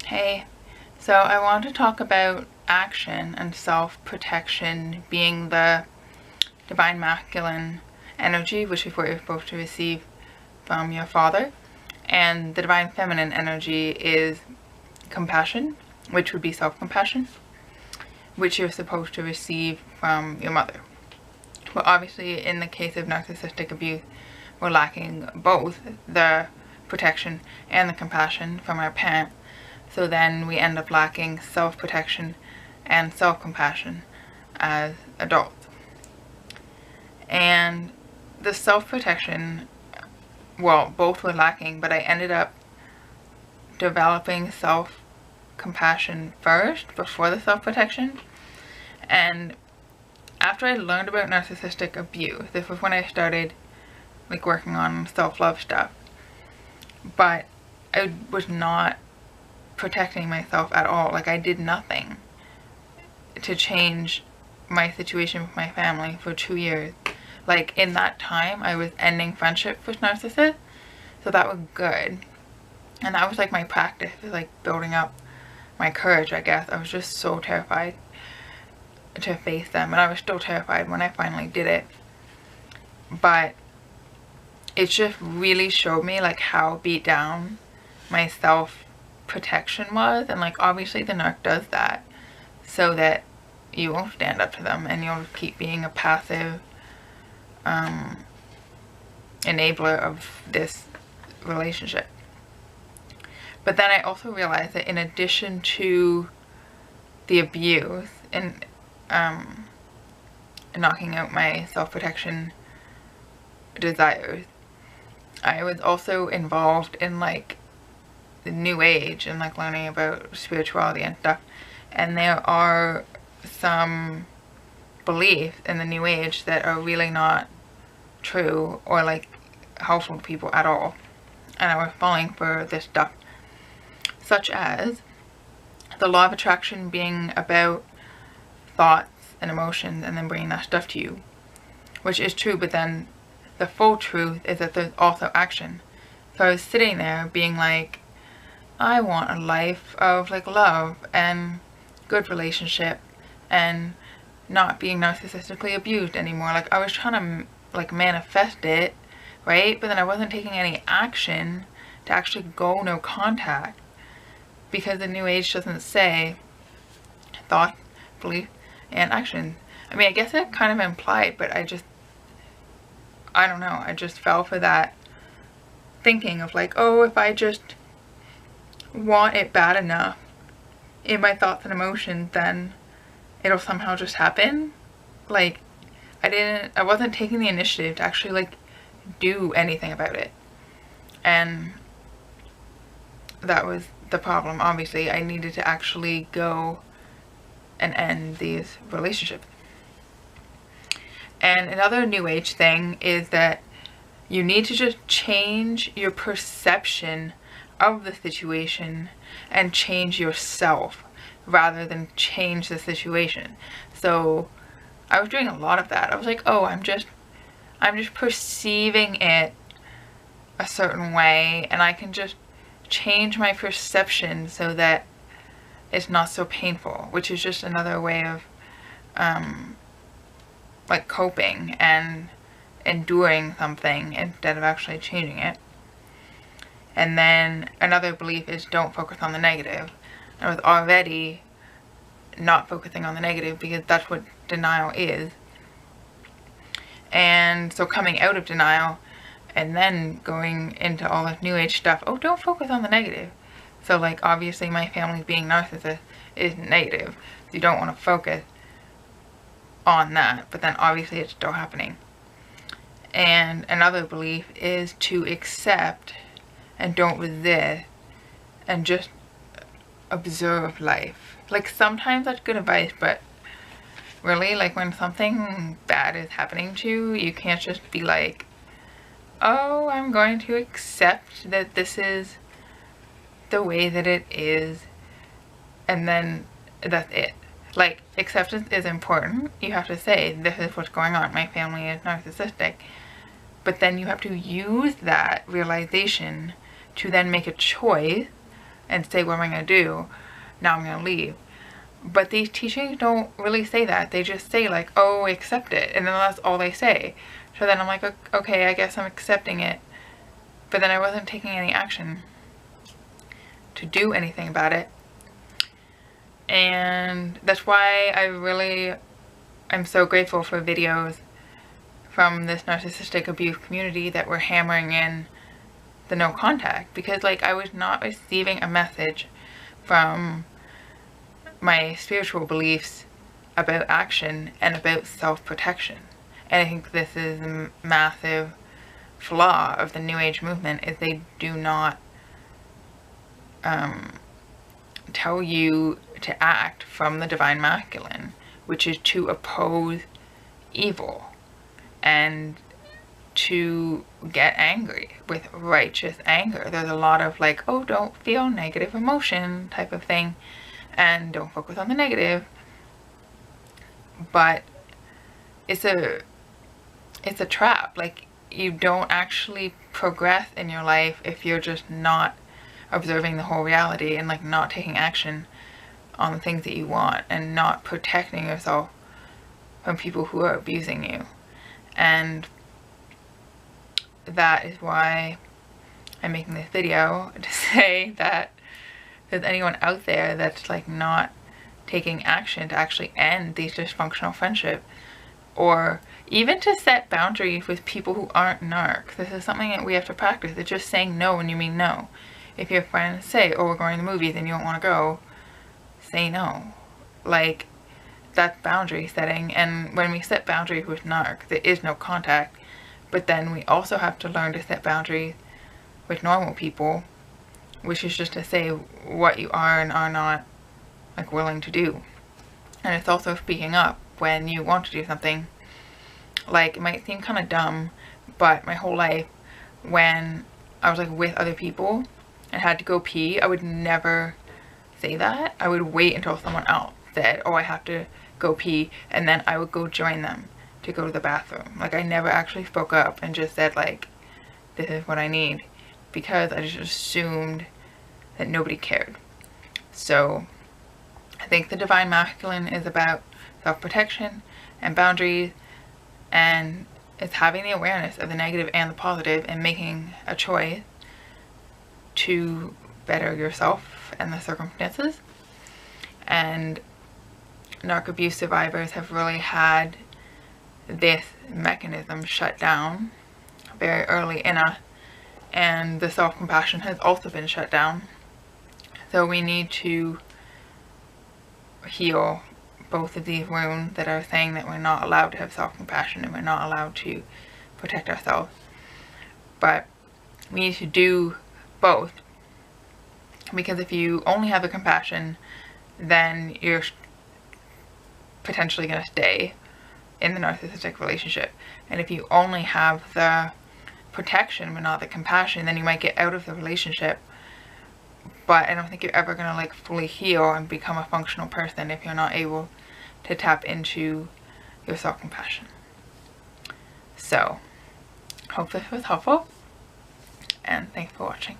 Hey, so I want to talk about action and self-protection being the divine masculine energy, which is what you're supposed to receive from your father, and the divine feminine energy is compassion, which would be self-compassion, which you're supposed to receive from your mother. Well, obviously in the case of narcissistic abuse, we're lacking both the protection and the compassion from our parent. So then we end up lacking self-protection and self-compassion as adults. And the self-protection, well, both were lacking, but I ended up developing self-compassion first before the self-protection. And after I learned about narcissistic abuse, this was when I started like working on self-love stuff. But I was not protecting myself at all. Like, I did nothing to change my situation with my family for 2 years. Like, in that time I was ending friendship with narcissists, so that was good. And that was like my practice, like building up my courage, I guess. I was just so terrified to face them, and I was still terrified when I finally did it. But it just really showed me like how beat down my self-protection was. And like, obviously the narc does that so that you won't stand up to them and you'll keep being a passive enabler of this relationship. But then I also realized that in addition to the abuse and knocking out my self-protection desires, I was also involved in like the new age and like learning about spirituality and stuff. And there are some beliefs in the new age that are really not true or like helpful to people at all. And I was falling for this stuff, such as the law of attraction being about thoughts and emotions and then bringing that stuff to you, which is true, but then the full truth is that there's also action. So I was sitting there being like, I want a life of like love and good relationship and not being narcissistically abused anymore. Like, I was trying to like manifest it, right? But then I wasn't taking any action to actually go no contact, because the new age doesn't say thought, belief, and action. I mean, I guess it kind of implied, but I don't know, I just fell for that thinking of like, oh, if I just want it bad enough in my thoughts and emotions, then it'll somehow just happen. Like, I wasn't taking the initiative to actually like do anything about it. And that was the problem. Obviously I needed to actually go and end these relationships. And another new age thing is that you need to just change your perception of the situation and change yourself rather than change the situation. So I was doing a lot of that. I was like, oh, I'm just perceiving it a certain way, and I can just change my perception so that it's not so painful, which is just another way of like coping and enduring something instead of actually changing it. And then another belief is don't focus on the negative. I was already not focusing on the negative because that's what denial is. And so coming out of denial and then going into all this new age stuff, oh, don't focus on the negative. So like, obviously my family being narcissist is negative, so you don't want to focus on that, but then obviously it's still happening. And another belief is to accept and don't resist and just observe life. Like, sometimes that's good advice, but really, like, when something bad is happening to you, you can't just be like, oh, I'm going to accept that this is the way that it is, and then that's it. Like, acceptance is important. You have to say, this is what's going on. My family is narcissistic. But then you have to use that realization to then make a choice and say what am I going to do, now I'm going to leave. But these teachings don't really say that. They just say like, oh, accept it, and then that's all they say. So then I'm like, okay, I guess I'm accepting it, but then I wasn't taking any action to do anything about it. And that's why I'm so grateful for videos from this narcissistic abuse community that were hammering in the no contact, because like I was not receiving a message from my spiritual beliefs about action and about self-protection. And I think this is a massive flaw of the New Age movement, is they do not tell you to act from the divine masculine, which is to oppose evil and to get angry with righteous anger. There's a lot of like, oh, don't feel negative emotion type of thing, and don't focus on the negative. But it's a trap. Like, you don't actually progress in your life if you're just not observing the whole reality and like not taking action on the things that you want and not protecting yourself from people who are abusing you. And that is why I'm making this video, to say that if there's anyone out there that's like not taking action to actually end these dysfunctional friendships, or even to set boundaries with people who aren't narcs. This is something that we have to practice. It's just saying no when you mean no. If your friends say, oh, we're going to the movies and you don't want to go, say no. Like, that's boundary setting. And when we set boundaries with narcs, there is no contact. But then we also have to learn to set boundaries with normal people, which is just to say what you are and are not like willing to do. And it's also speaking up when you want to do something. Like, it might seem kind of dumb, but my whole life, when I was like with other people and had to go pee, I would never say that. I would wait until someone else said, oh, I have to go pee, and then I would go join them to go to the bathroom. Like, I never actually spoke up and just said like, this is what I need, because I just assumed that nobody cared. So I think the divine masculine is about self-protection and boundaries, and it's having the awareness of the negative and the positive and making a choice to better yourself and the circumstances. And narc abuse survivors have really had this mechanism shut down very early in us, and the self-compassion has also been shut down. So we need to heal both of these wounds that are saying that we're not allowed to have self-compassion and we're not allowed to protect ourselves. But we need to do both, because if you only have the compassion, then you're potentially going to stay in the narcissistic relationship. And if you only have the protection but not the compassion, then you might get out of the relationship. But I don't think you're ever going to like fully heal and become a functional person if you're not able to tap into your self-compassion. So, hope this was helpful, and thanks for watching.